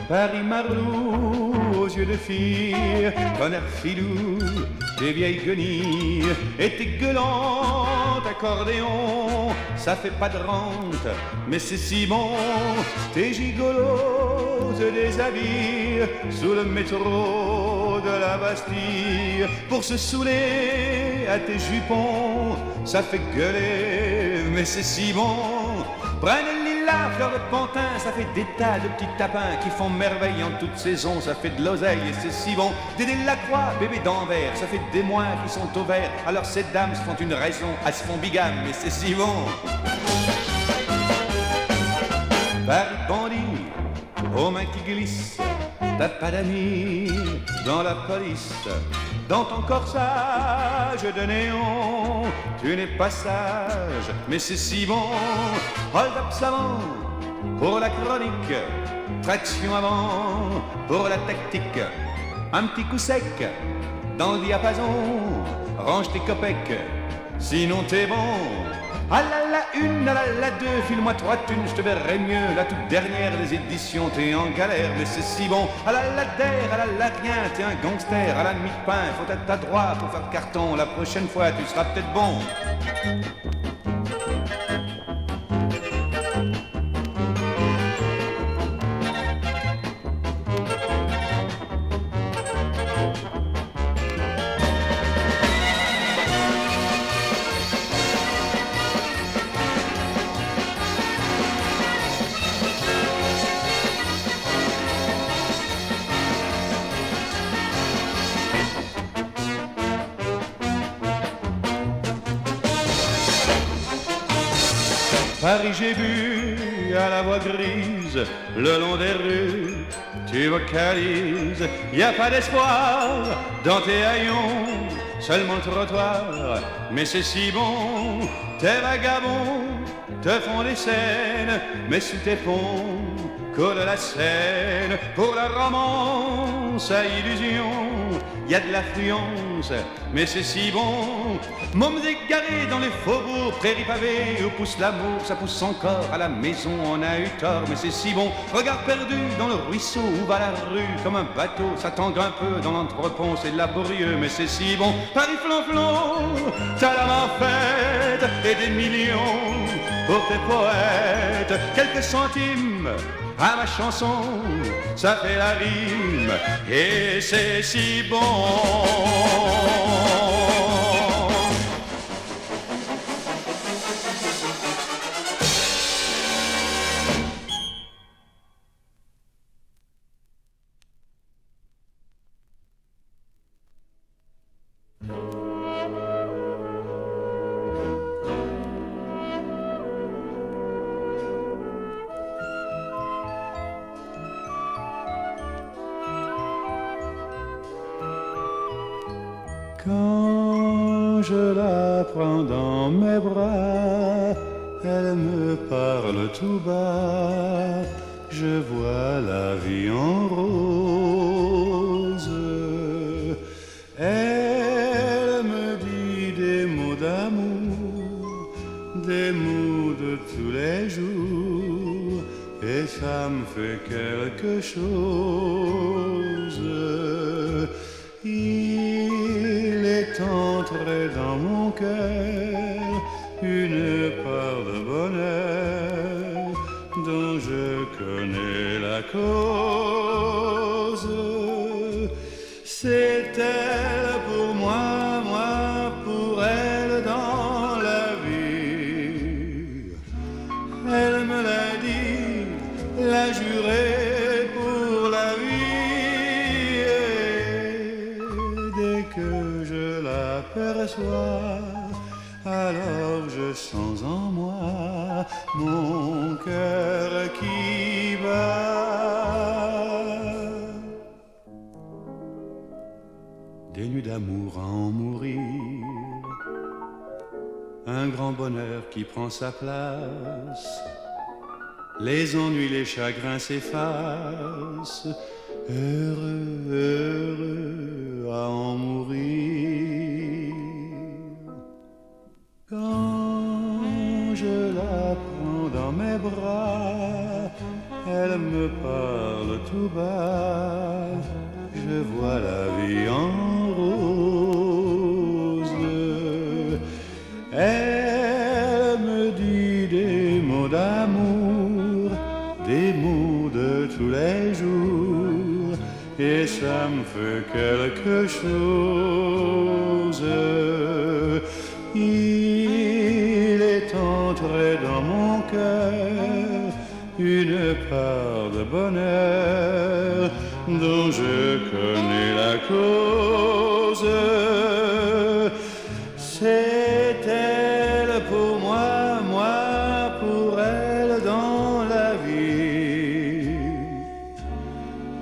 Paris Marlou aux yeux de fille, ton air filou, tes vieilles guenilles et tes gueulantes accordéons, ça fait pas de rente, mais c'est si bon, tes gigolos se déshabillent sous le métro de la Bastille pour se saouler à tes jupons, ça fait gueuler, mais c'est si bon. Prenez le lilas, fleur de pantin, ça fait des tas de petits tapins qui font merveille en toute saison, ça fait de l'oseille et c'est si bon. Dédé Lacroix, bébé d'Anvers, ça fait des mois qui sont au vert, alors ces dames se font une raison, elles se font bigame, mais c'est si bon. Paris bandit, aux mains qui glissent, t'as pas d'amis dans la police. Dans ton corsage de néon, tu n'es pas sage, mais c'est si bon. Hold-up savant pour la chronique, traction avant pour la tactique. Un petit coup sec dans le diapason, range tes copecs, sinon t'es bon. Ah là la une, ah là la deux, file-moi 3 thunes, je te verrai mieux. La toute dernière des éditions, t'es en galère, mais c'est si bon. Ah là la der, ah là la rien, t'es un gangster, à la mi-pain, faut être à droit pour faire carton. La prochaine fois, tu seras peut-être bon. Paris, j'ai bu à la voix grise, le long des rues, tu vocalises, y a pas d'espoir dans tes haillons, seulement le trottoir, mais c'est si bon, tes vagabonds te font des scènes, mais sous tes ponts coule la Seine, pour la romance à illusion, y a de l'affluence, mais c'est si bon. Mômes égarés dans les faubourgs, prairies pavées, où pousse l'amour, ça pousse encore à la maison, on a eu tort, mais c'est si bon. Regard perdu dans le ruisseau, où va la rue, comme un bateau, ça tangue un peu dans l'entrepont, c'est laborieux, mais c'est si bon. Paris flanflon, t'as la main faite, et des millions pour tes poètes, quelques centimes à ma chanson, ça fait la rime, et c'est si bon. Quand je la prends dans mes bras, elle me parle tout bas, je vois la vie en rose. Elle me dit des mots d'amour, des mots de tous les jours, et ça me fait quelque chose. Il est entré dans mon cœur une part de bonheur dont je connais la cause. C'est elle pour moi, moi pour elle dans la vie. Elle me l'a dit, l'a juré pour la vie. Que je l'aperçois, alors je sens en moi mon cœur qui bat. Des nuits d'amour à en mourir, un grand bonheur qui prend sa place, les ennuis, les chagrins s'effacent, heureux, heureux à en mourir. Quand je la prends dans mes bras, elle me parle tout bas, je vois la vie en rose. Elle me dit des mots d'amour, des mots de tous les jours, et ça me fait quelque chose. Il est entré dans mon cœur une part de bonheur dont je connais la cause. C'est elle pour moi, moi pour elle dans la vie.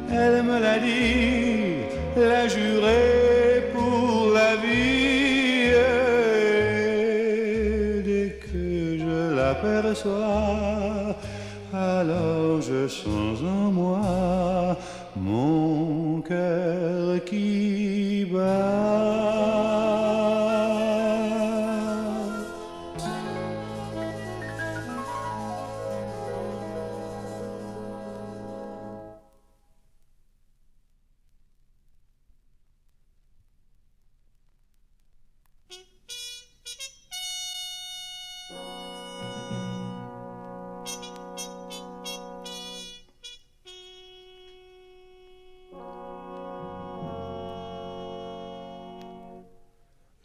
Elle me l'a dit, l'a juré pour la vie. Dès que je l'aperçois, alors je sens en moi mon cœur qui bat.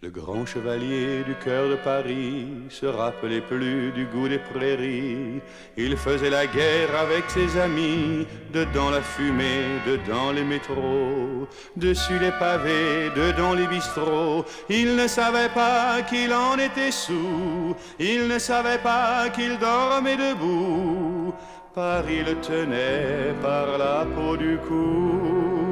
Le grand chevalier du cœur de Paris se rappelait plus du goût des prairies. Il faisait la guerre avec ses amis, dedans la fumée, dedans les métros, dessus les pavés, dedans les bistrots. Il ne savait pas qu'il en était soûl, il ne savait pas qu'il dormait debout. Paris le tenait par la peau du cou.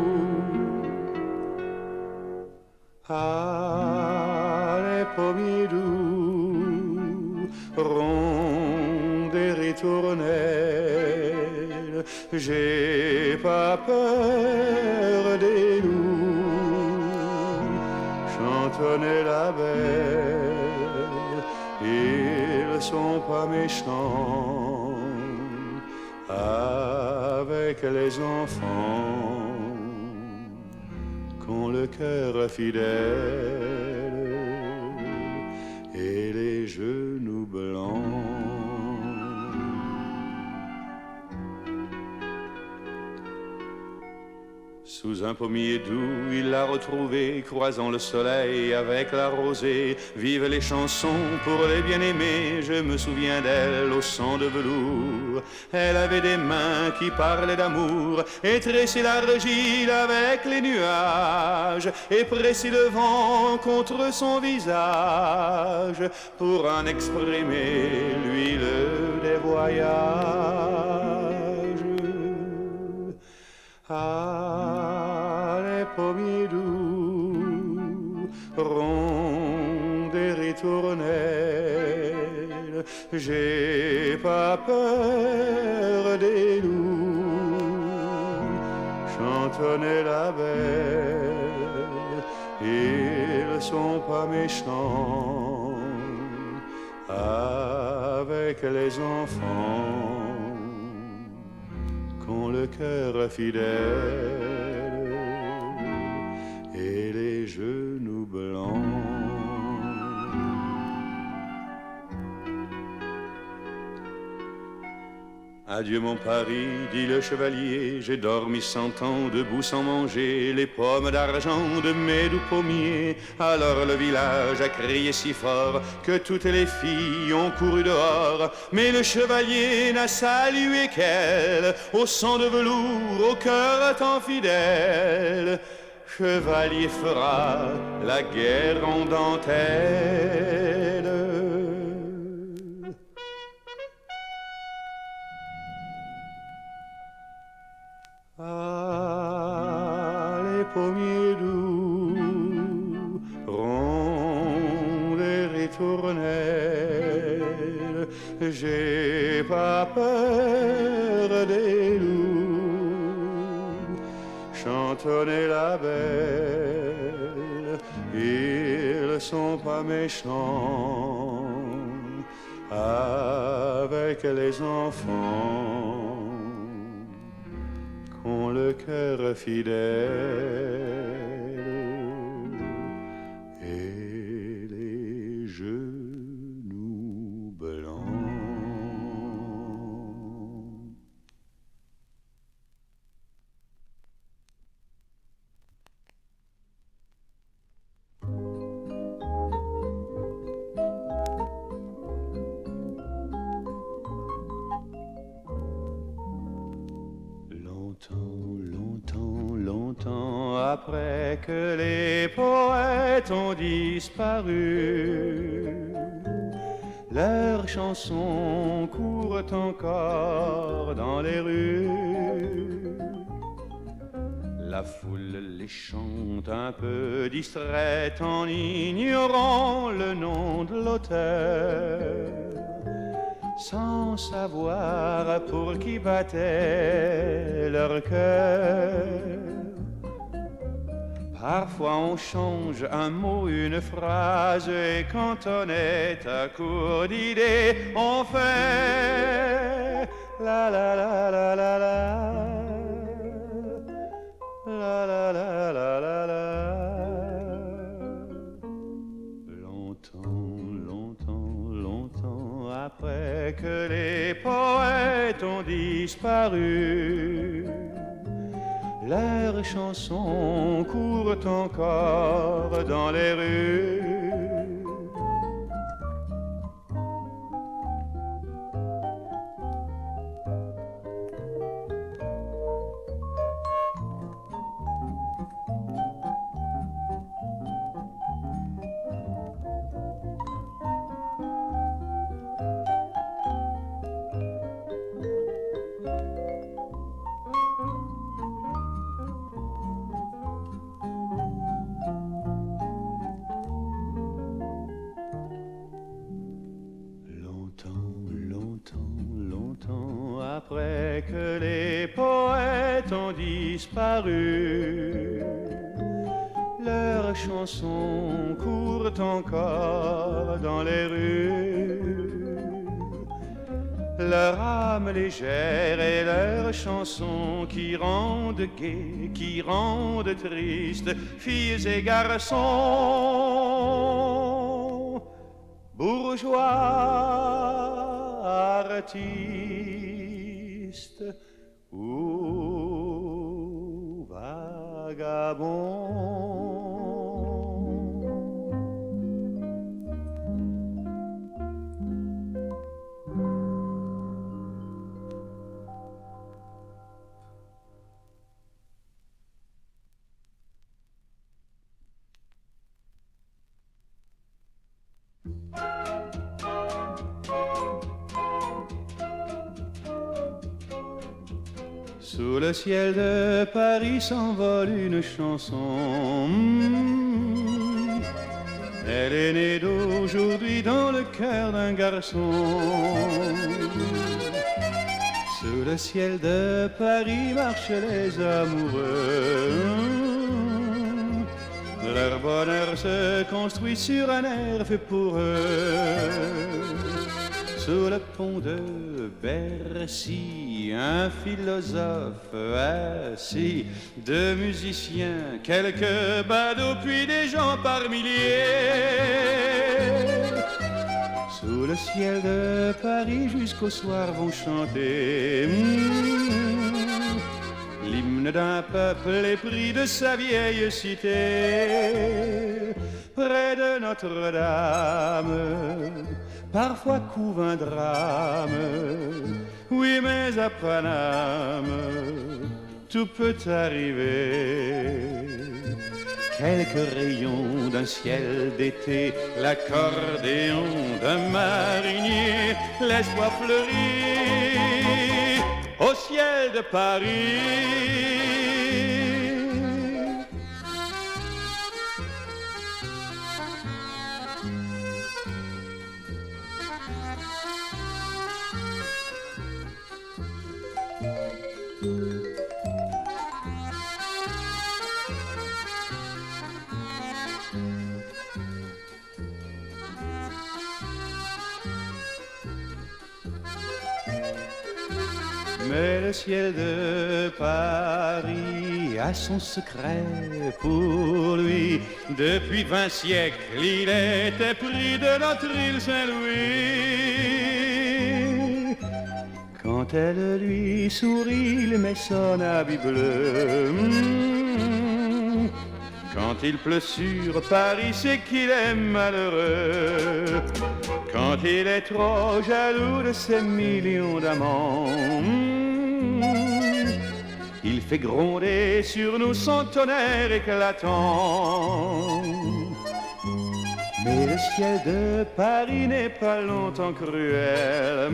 Ah, les pommiers doux, rondes et ritournelles, j'ai pas peur des loups, chantonnait la belle, ils sont pas méchants avec les enfants qu'ont le cœur fidèle et les genoux blancs. Sous un pommier doux, il l'a retrouvée, croisant le soleil avec la rosée. Vive les chansons pour les bien-aimés, je me souviens d'elle au son de velours. Elle avait des mains qui parlaient d'amour, et tressé l'argile avec les nuages, et pressé le vent contre son visage, pour en exprimer l'huile des voyages. Ah, les pommiers doux, rondes et ritournelles, j'ai pas peur des loups, chantonnait la belle, ils sont pas méchants avec les enfants qu'ont le cœur fidèle et les genoux blancs. Adieu mon Paris, dit le chevalier, j'ai dormi 100 ans debout sans manger les pommes d'argent de mes doux pommiers. Alors le village a crié si fort que toutes les filles ont couru dehors, mais le chevalier n'a salué qu'elle au son de velours, au cœur tant fidèle. Chevalier fera la guerre en dentelle. Ah, les pommiers doux, rondes et ritournelles, j'ai pas peur des loups, chantonnait la belle, ils sont pas méchants avec les enfants ont le cœur fidèle et les genoux blancs. Longtemps après que les poètes ont disparu, leurs chansons courent encore dans les rues. La foule les chante un peu distraite en ignorant le nom de l'auteur, sans savoir pour qui battait leur cœur. Parfois on change un mot, une phrase, et quand on est à court d'idées, on fait la la la la la la la la la la la la. Longtemps après que les poètes ont disparu, leurs chansons courent encore dans les rues. Longtemps après que les poètes ont disparu, leurs chansons courent encore dans les rues. Leur âme légère et leurs chansons qui rendent gai, qui rendent triste, filles et garçons, bourgeois, artistes ou vagabonds. Sous le ciel de Paris s'envole une chanson. Elle est née d'aujourd'hui dans le cœur d'un garçon. Sous le ciel de Paris marchent les amoureux. Leur bonheur se construit sur un air fait pour eux. Sous le pont de Bercy, un philosophe assis, deux musiciens, quelques badauds, puis des gens par milliers. Sous le ciel de Paris jusqu'au soir vont chanter l'hymne d'un peuple épris de sa vieille cité. Près de Notre-Dame, parfois couve un drame. Oui, mais à Paname, tout peut arriver. Quelques rayons d'un ciel d'été, l'accordéon d'un marinier, laisse-moi fleurir au ciel de Paris. Mais le ciel de Paris a son secret pour lui. Depuis 20 siècles, il était pris de notre île Saint-Louis. Quand elle lui sourit, il met son habit bleu. Quand il pleut sur Paris, c'est qu'il est malheureux. Quand il est trop jaloux de ses millions d'amants, il fait gronder sur nous son tonnerre éclatant. Mais le ciel de Paris n'est pas longtemps cruel.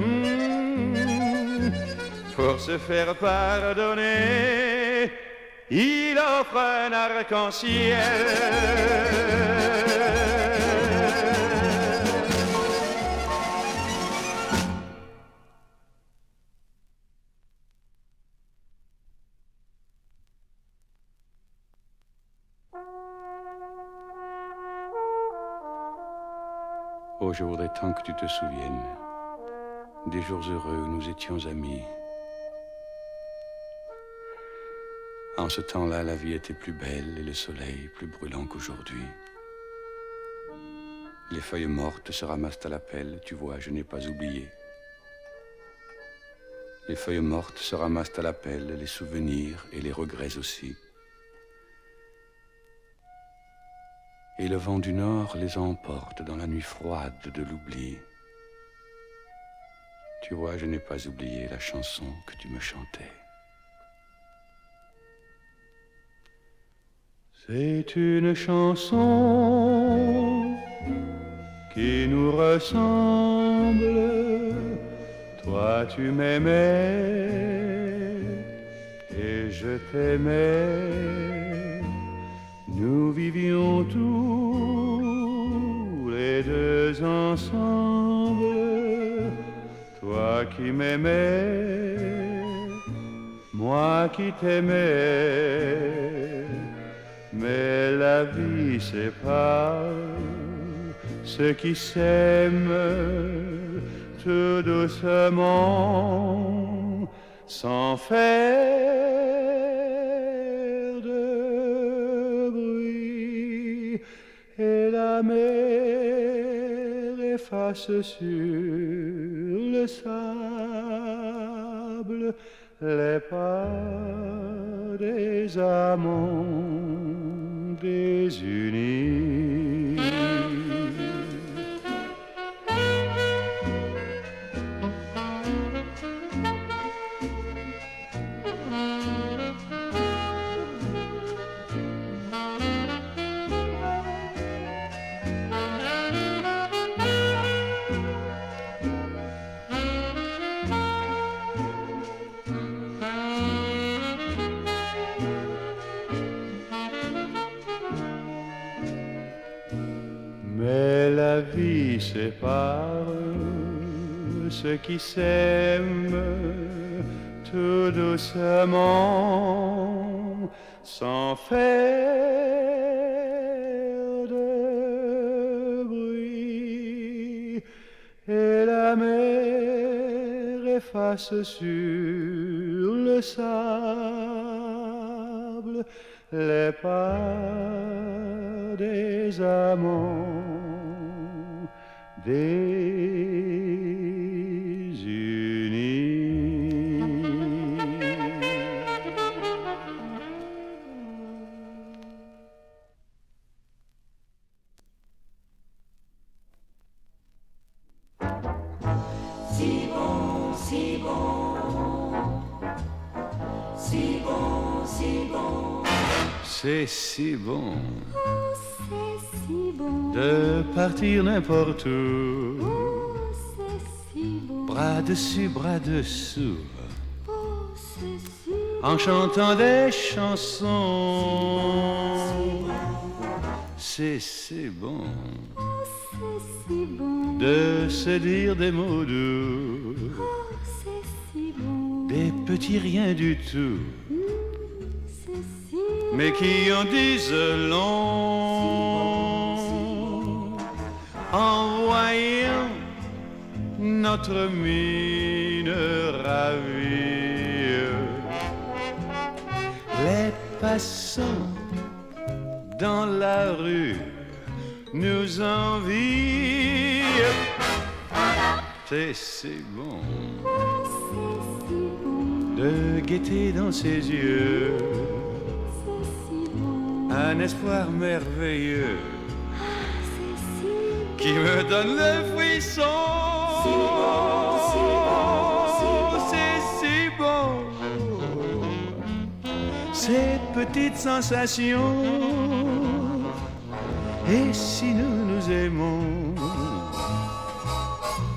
Pour se faire pardonner, il offre un arc-en-ciel. Oh, je voudrais tant que tu te souviennes des jours heureux où nous étions amis. En ce temps-là, la vie était plus belle et le soleil plus brûlant qu'aujourd'hui. Les feuilles mortes se ramassent à la pelle, tu vois, je n'ai pas oublié. Les feuilles mortes se ramassent à la pelle, les souvenirs et les regrets aussi. Et le vent du nord les emporte dans la nuit froide de l'oubli. Tu vois, je n'ai pas oublié la chanson que tu me chantais. C'est une chanson qui nous ressemble. Toi tu m'aimais et je t'aimais. Nous vivions tous les deux ensemble. Toi qui m'aimais, moi qui t'aimais. Mais la vie sépare ceux qui s'aiment tout doucement, sans faire de bruit. Et la mer efface sur le sable les pas des amants désunis. Mais la vie sépare ceux qui s'aiment tout doucement, sans faire de bruit. Et la mer efface sur le sable les pas des amants désunis. Si bon, si bon, si bon, si bon. C'est si bon Oh, c'est si bon. de partir n'importe où, Oh, c'est si bon. bras dessus, bras dessous, Oh, c'est si bon. en chantant des chansons. C'est si bon Oh, c'est si bon. de se dire des mots doux, Oh, c'est si bon. des petits riens du tout, C'est si bon. mais qui en disent long en voyant notre mine ravie. passants dans la rue nous envient. C'est si bon de guetter dans ses yeux un espoir merveilleux qui me donne le frisson. C'est si bon, ces petites sensations. Et si nous nous aimons,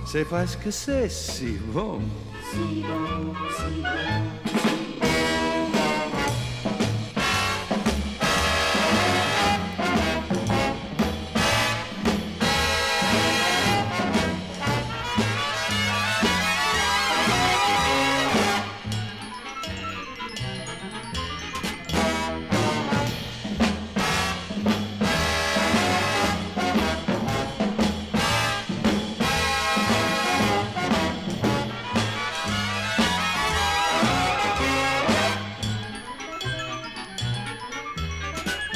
c'est parce que c'est si bon. Si bon, si bon.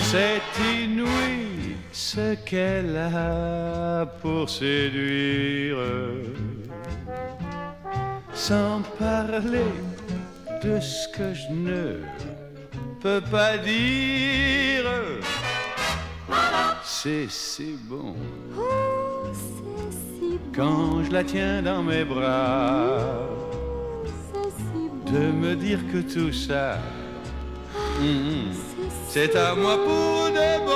C'est inouï ce qu'elle a pour séduire, sans parler de ce que je ne peux pas dire. C'est si bon quand je la tiens dans mes bras, de me dire que tout ça, c'est à moi pour de bon.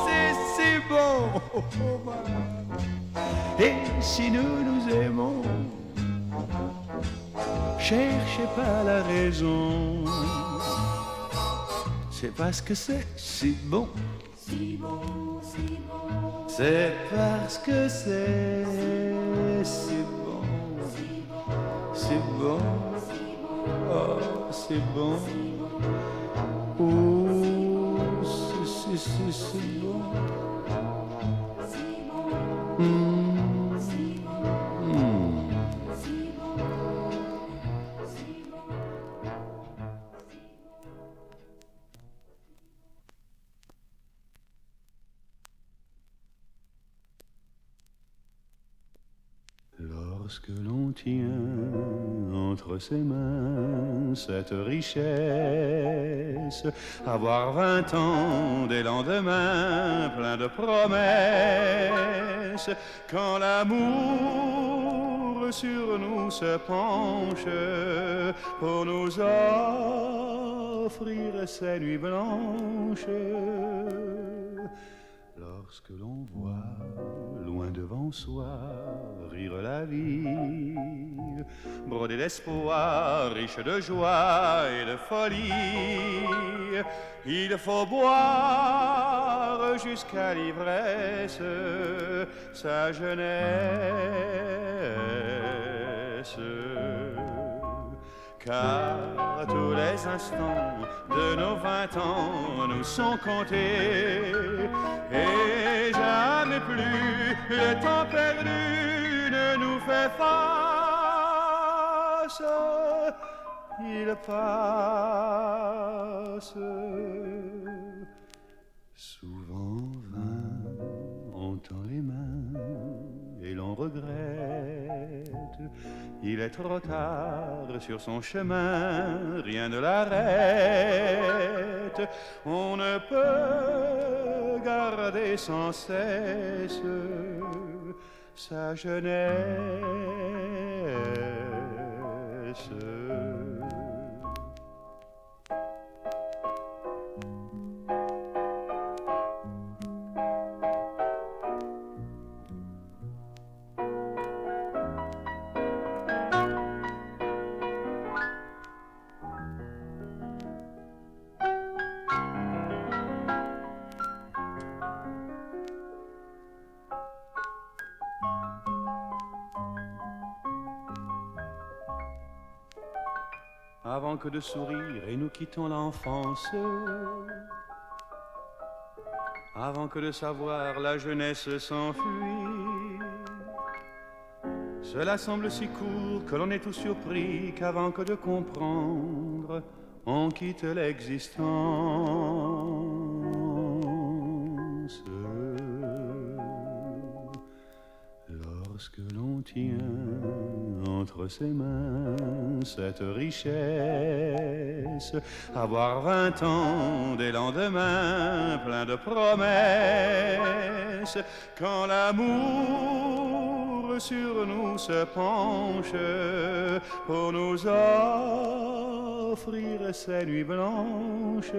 C'est si bon. Et si nous nous aimons, cherchez pas la raison. C'est parce que c'est si bon. C'est parce que c'est si bon. Si bon. Oh, c'est bon. Oh, c'est bon. Lorsque l'on tient entre ses mains cette richesse, avoir 20 ans des lendemains plein de promesses, quand l'amour sur nous se penche pour nous offrir ses nuits blanches, lorsque l'on voit loin devant soi rire la vie, brodée d'espoir, riche de joie et de folie, il faut boire jusqu'à l'ivresse sa jeunesse, car tous les instants de nos 20 ans nous sont comptés, et jamais plus le temps perdu ne nous fait face. Il passe. Souvent vain, on tend les mains et l'on regrette. Il est trop tard sur son chemin, rien ne l'arrête. On ne peut garder sans cesse sa jeunesse. Avant que de sourire et nous quittons l'enfance, avant que de savoir la jeunesse s'enfuit, Cela semble si court que l'on est tout surpris qu'avant que de comprendre, on quitte l'existence. Lorsque l'on tient entre ses mains cette richesse, avoir 20 ans des lendemains pleins de promesses, quand l'amour sur nous se penche pour nous offrir ses nuits blanches,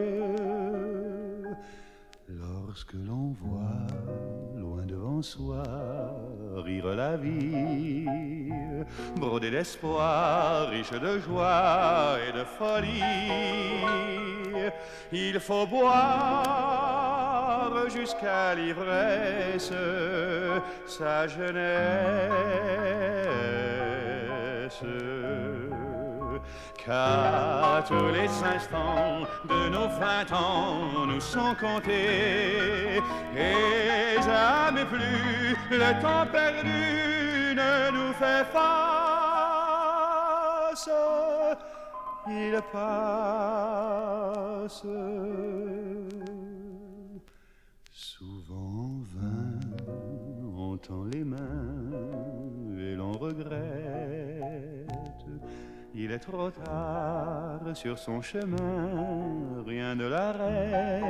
lorsque l'on voit loin devant soi rire la vie, brodée d'espoir, riche de joie et de folie, il faut boire jusqu'à l'ivresse sa jeunesse. Car tous les instants de nos 20 ans nous sont comptés, et jamais plus le temps perdu ne nous fait face. Il passe. Souvent vain, on tend les mains et l'on regrette. Il est trop tard sur son chemin, rien ne l'arrête.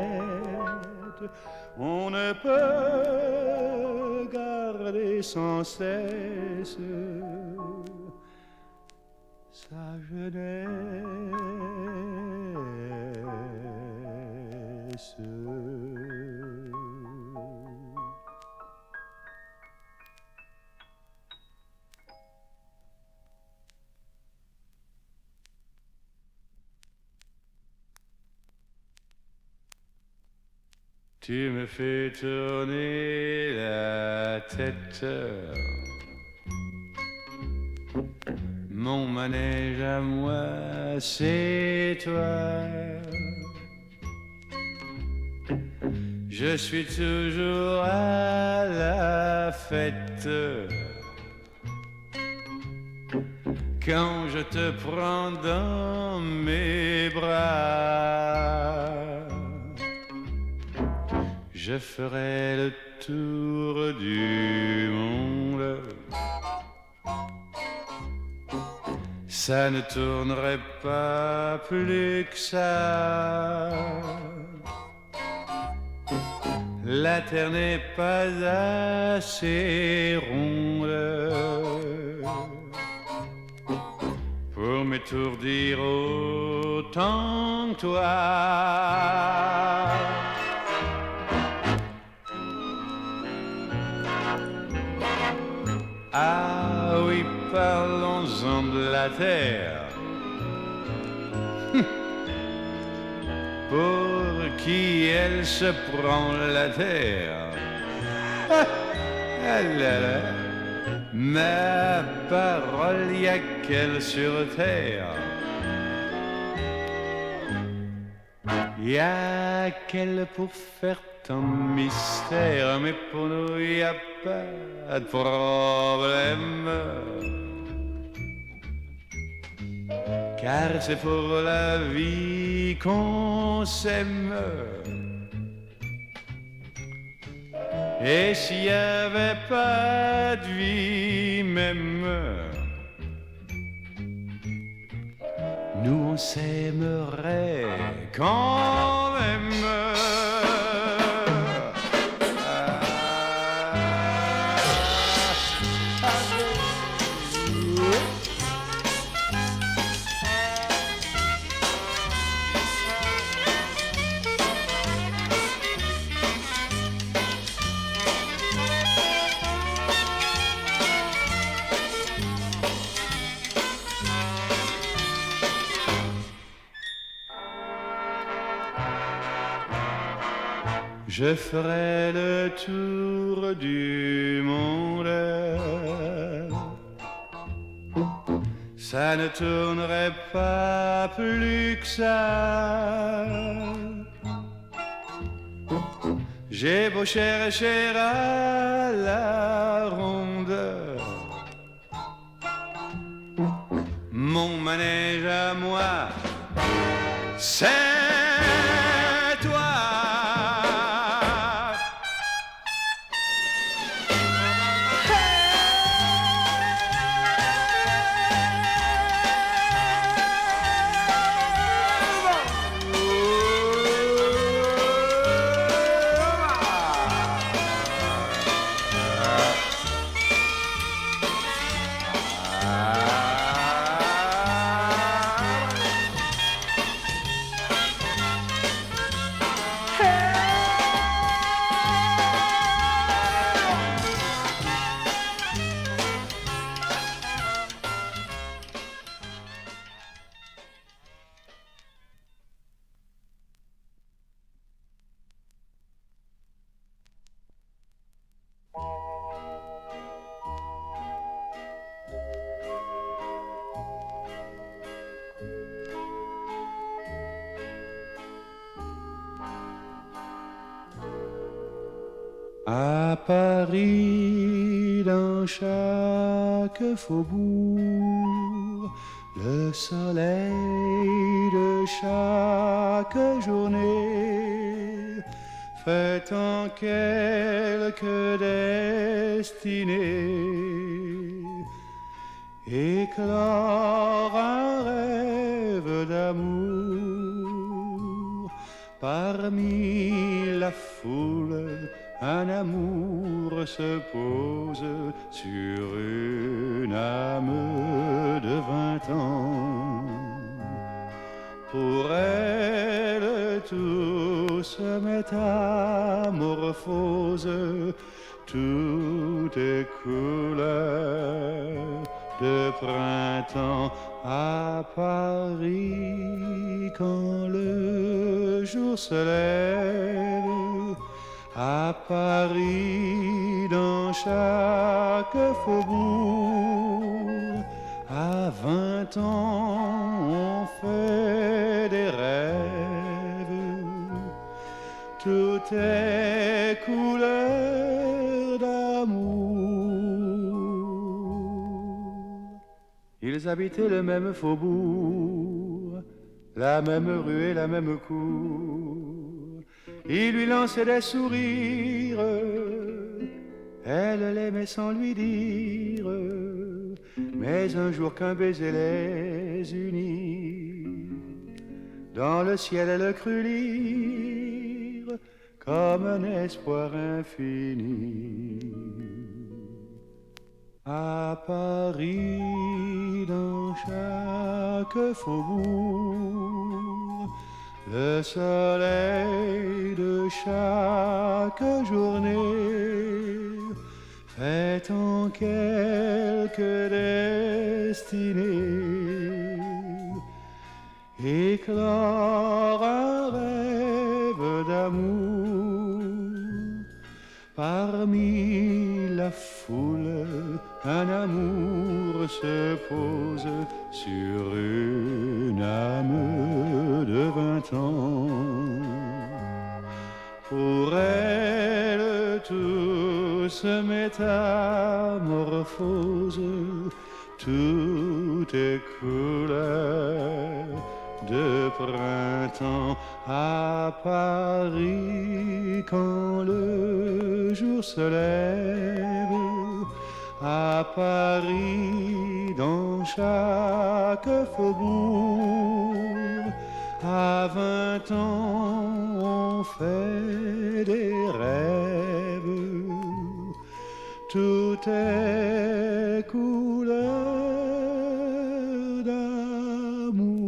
On ne peut garder sans cesse sa jeunesse. Tu me fais tourner la tête, mon manège à moi, c'est toi. Je suis toujours à la fête quand je te prends dans mes bras. Je ferai le tour du monde, ça ne tournerait pas plus que ça. La terre n'est pas assez ronde pour m'étourdir autant que toi. Ah oui, parlons-en de la terre. Pour qui elle se prend la terre? Ah là là, ma parole, y a qu'elle sur terre. Y a qu'elle pour faire tant de mystère, mais pour nous y a pas de problème. Car c'est pour la vie qu'on s'aime. Et s'il y avait pas de vie même, nous on s'aimerait quand même. Je ferai le tour du monde, ça ne tournerait pas plus que ça. J'ai beau chercher à la ronde, mon manège à moi, c'est toi. À Paris, dans chaque faubourg, le soleil de chaque journée fait en quelques destinées éclore un rêve d'amour parmi la foule. Un amour se pose sur une âme de 20 ans. Pour elle, tout se métamorphose, tout est couleur de printemps. À Paris, quand le jour se lève, à Paris, dans chaque faubourg, à 20 ans, on fait des rêves. Tout est couleur d'amour. Ils habitaient le même faubourg, la même rue et la même cour. Il lui lançait des sourires, elle l'aimait sans lui dire. Mais un jour qu'un baiser les unit, dans le ciel elle crut lire comme un espoir infini. À Paris, dans chaque faubourg, le soleil de chaque journée fait en quelques destinées éclore un rêve d'amour parmi la foule. Un amour se pose sur une âme de 20 ans. Pour elle, tout se métamorphose, tout est couleur de printemps. À Paris, quand le jour se lève, à Paris, dans chaque faubourg, à 20 ans, on fait des rêves. Tout est couleur d'amour.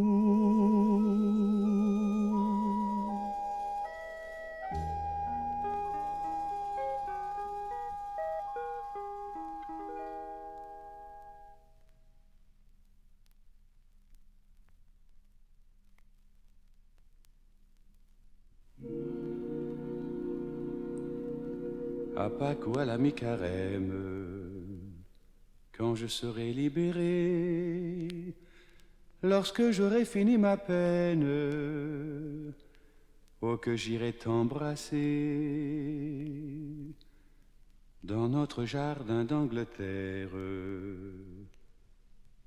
À Pâques ou à la mi-carême, quand je serai libéré, lorsque j'aurai fini ma peine, oh que j'irai t'embrasser dans notre jardin d'Angleterre.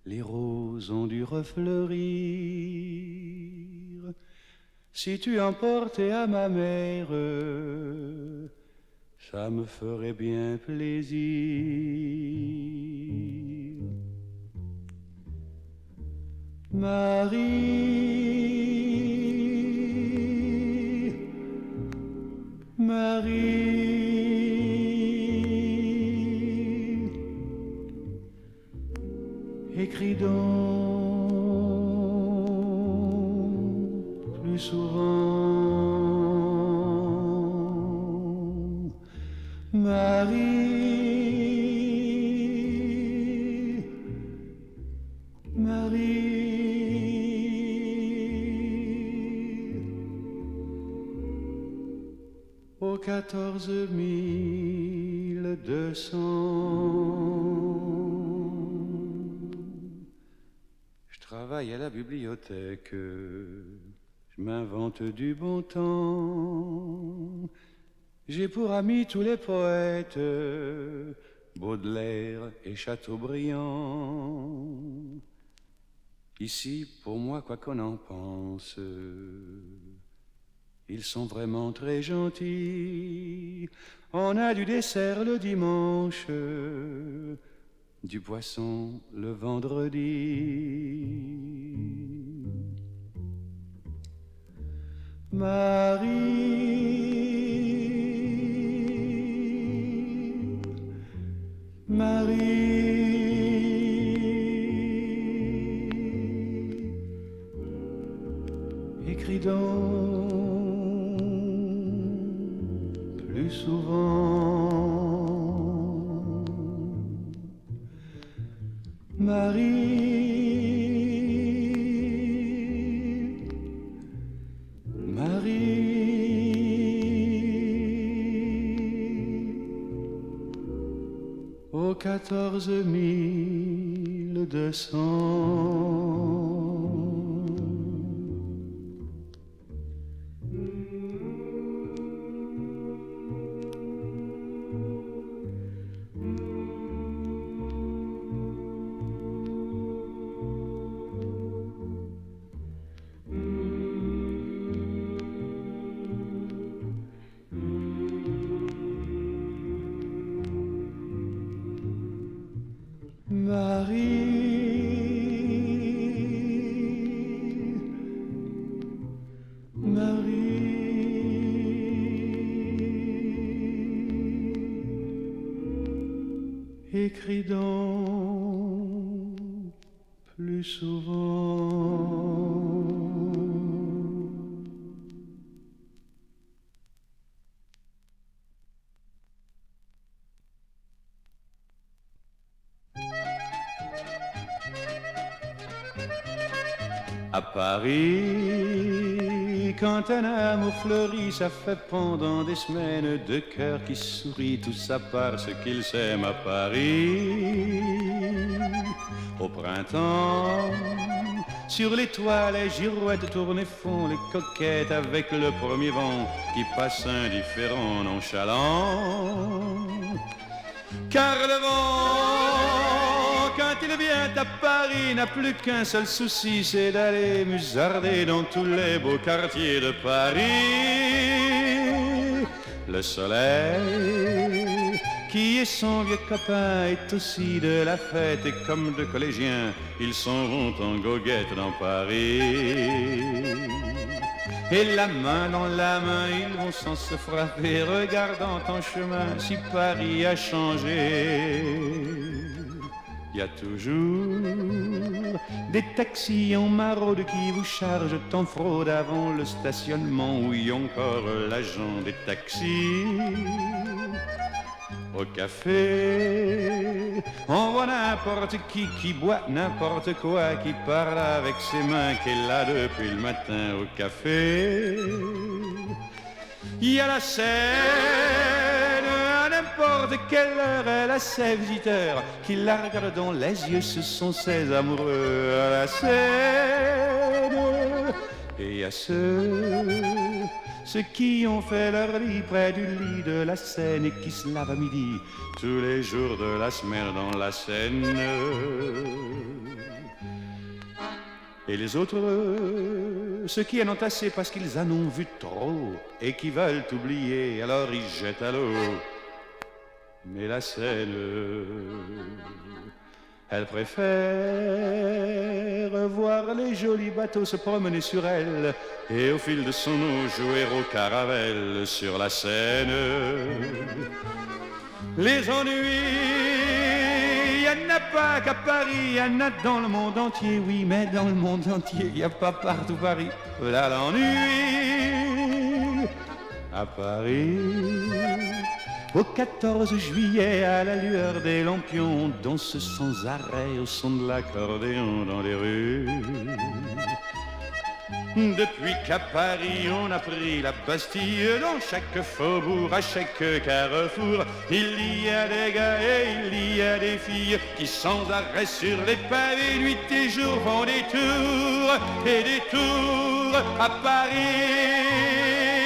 les roses ont dû refleurir. Si tu emportais à ma mère, ça me ferait bien plaisir. Marie, Marie, écris donc plus souvent. Marie, Marie, au 14 200. Je travaille à la bibliothèque, je m'invente du bon temps. J'ai pour amis tous les poètes, Baudelaire et Chateaubriand. Ici, pour moi, quoi qu'on en pense, ils sont vraiment très gentils. On a du dessert le dimanche, du poisson le vendredi. Marie, Marie, écris donc plus souvent. Marie, Marie, au 14 200. Écris donc plus souvent. À Paris, quand un amour fleurit, ça fait pendant des semaines deux cœurs qui sourient, tout ça parce qu'ils s'aiment à Paris. Au printemps, sur les toits, les girouettes tournent et font les coquettes avec le premier vent qui passe indifférent, nonchalant. Car le vent, quand il vient à Paris, n'a plus qu'un seul souci, c'est d'aller musarder dans tous les beaux quartiers de Paris. Le soleil, qui est son vieux copain, est aussi de la fête, et comme deux collégiens, ils s'en vont en goguette dans Paris. Et la main dans la main, ils vont sans se frapper, regardant en chemin si Paris a changé. Il y a toujours des taxis en maraude qui vous chargent en fraude avant le stationnement, où y a encore l'agent des taxis. Au café, on voit n'importe qui boit n'importe quoi, qui parle avec ses mains, qui est là depuis le matin au café. Il y a la scène, à n'importe quelle heure, elle a ses visiteurs qui la regardent dans les yeux, ce sont ses amoureux à la scène. Et il y a ceux ceux qui ont fait leur lit près du lit de la Seine et qui se lavent à midi tous les jours de la semaine dans la Seine. Et les autres, ceux qui en ont assez parce qu'ils en ont vu trop et qui veulent oublier, alors ils jettent à l'eau. Mais la Seine, elle préfère voir les jolis bateaux se promener sur elle et au fil de son eau jouer au caravelle sur la Seine. Les ennuis, y en a pas qu'à Paris, y en a dans le monde entier, oui, mais dans le monde entier, y a pas partout Paris. Voilà l'ennui à Paris. Au 14 juillet, à la lueur des lampions, on danse sans arrêt au son de l'accordéon dans les rues. Depuis qu'à Paris on a pris la Bastille, dans chaque faubourg, à chaque carrefour, il y a des gars et il y a des filles qui sans arrêt sur les pavés, nuit et jour, font des tours et des tours à Paris.